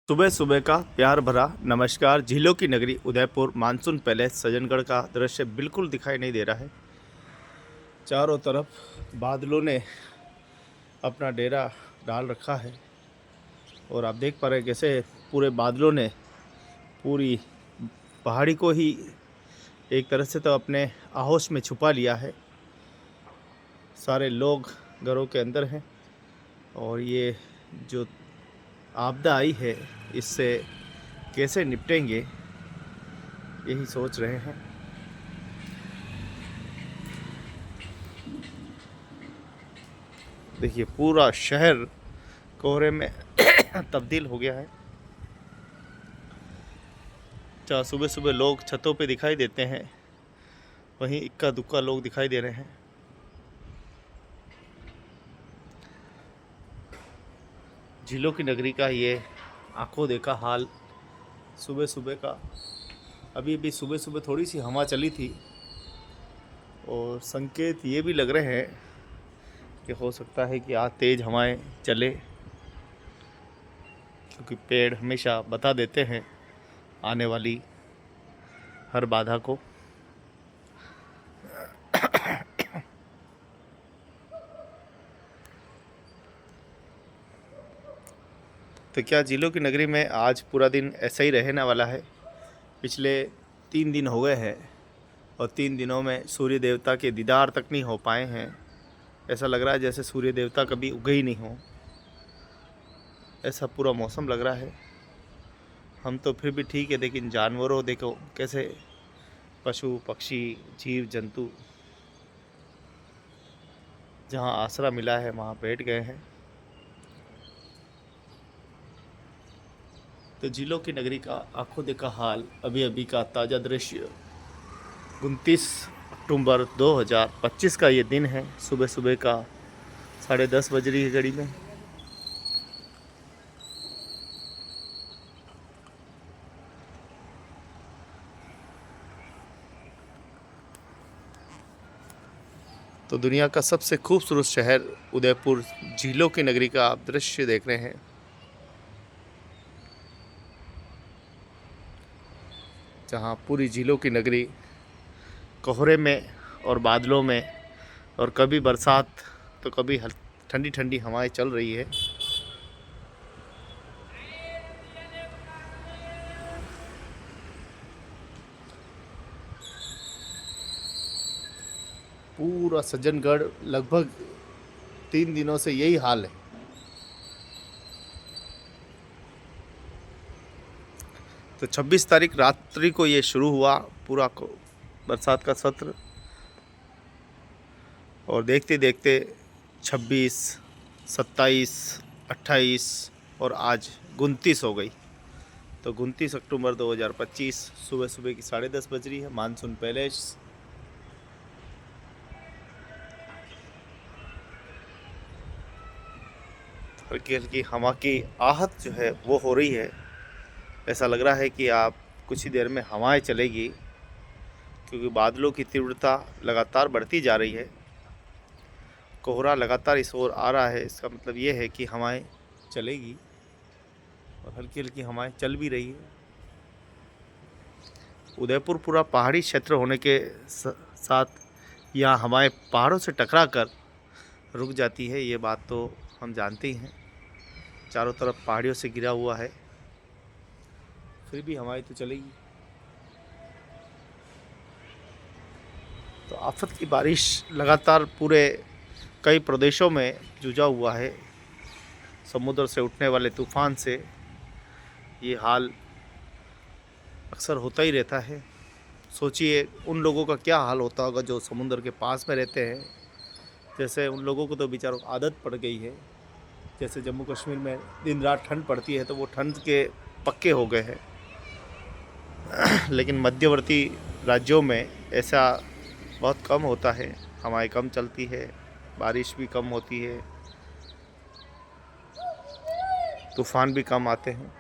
सुबह सुबह का प्यार भरा नमस्कार। झीलों की नगरी उदयपुर मानसून पैलेस सज्जनगढ़ का दृश्य बिल्कुल दिखाई नहीं दे रहा है। चारों तरफ बादलों ने अपना डेरा डाल रखा है और आप देख पा रहे हैं कैसे पूरे बादलों ने पूरी पहाड़ी को ही एक तरह से तो अपने आहोश में छुपा लिया है। सारे लोग घरों के अंदर हैं और ये जो आपदा आई है इससे कैसे निपटेंगे यही सोच रहे हैं। देखिए पूरा शहर कोहरे में तब्दील हो गया है। जहाँ सुबह सुबह लोग छतों पे दिखाई देते हैं वहीं इक्का दुक्का लोग दिखाई दे रहे हैं। झीलों की नगरी का ये आंखों देखा हाल सुबह सुबह का। अभी सुबह सुबह थोड़ी सी हवा चली थी और संकेत ये भी लग रहे हैं कि हो सकता है कि आज तेज़ हवाएं चले, क्योंकि पेड़ हमेशा बता देते हैं आने वाली हर बाधा को। तो क्या झीलों की नगरी में आज पूरा दिन ऐसा ही रहने वाला है? पिछले 3 दिन हो गए हैं और 3 दिनों में सूर्य देवता के दीदार तक नहीं हो पाए हैं। ऐसा लग रहा है जैसे सूर्य देवता कभी उगे ही नहीं हो, ऐसा पूरा मौसम लग रहा है। हम तो फिर भी ठीक है, लेकिन जानवरों देखो कैसे पशु पक्षी जीव जंतु जहाँ आसरा मिला है वहाँ बैठ गए हैं। तो झीलों की नगरी का आंखों देखा हाल, अभी का ताज़ा दृश्य। 29 अक्टूबर 2025 का ये दिन है। सुबह सुबह का 10:30 बज रही है घड़ी में। तो दुनिया का सबसे खूबसूरत शहर उदयपुर झीलों की नगरी का आप दृश्य देख रहे हैं। जहाँ पूरी झीलों की नगरी कोहरे में और बादलों में, और कभी बरसात तो कभी ठंडी ठंडी हवाएं चल रही है। पूरा सज्जनगढ़ लगभग 3 दिनों से यही हाल है। तो 26 तारीख रात्रि को ये शुरू हुआ पूरा बरसात का सत्र, और देखते देखते 26, 27, 28 और आज 29 हो गई। तो 29 अक्टूबर 2025 सुबह सुबह की 10:30 बज रही है। मानसून पैलेस हल्की हल्की हवा की आहट जो है वो हो रही है। ऐसा लग रहा है कि आप कुछ ही देर में हवाएं चलेगी, क्योंकि बादलों की तीव्रता लगातार बढ़ती जा रही है। कोहरा लगातार इस ओर आ रहा है, इसका मतलब ये है कि हवाएं चलेगी और हल्की हल्की हवाएं चल भी रही है। उदयपुर पूरा पहाड़ी क्षेत्र होने के साथ यहाँ हवाएं पहाड़ों से टकरा कर रुक जाती है, ये बात तो हम जानते ही हैं। चारों तरफ पहाड़ियों से घिरा हुआ है, फिर भी हवाएं तो चलेगी। तो आफत की बारिश लगातार पूरे कई प्रदेशों में जूझा हुआ है। समुद्र से उठने वाले तूफान से ये हाल अक्सर होता ही रहता है। सोचिए उन लोगों का क्या हाल होता होगा जो समुद्र के पास में रहते हैं। जैसे उन लोगों को तो बेचारों को आदत पड़ गई है। जैसे जम्मू कश्मीर में दिन रात ठंड पड़ती है तो वो ठंड के पक्के हो गए हैं। लेकिन मध्यवर्ती राज्यों में ऐसा बहुत कम होता है, हवाएं कम चलती है, बारिश भी कम होती है, तूफ़ान भी कम आते हैं।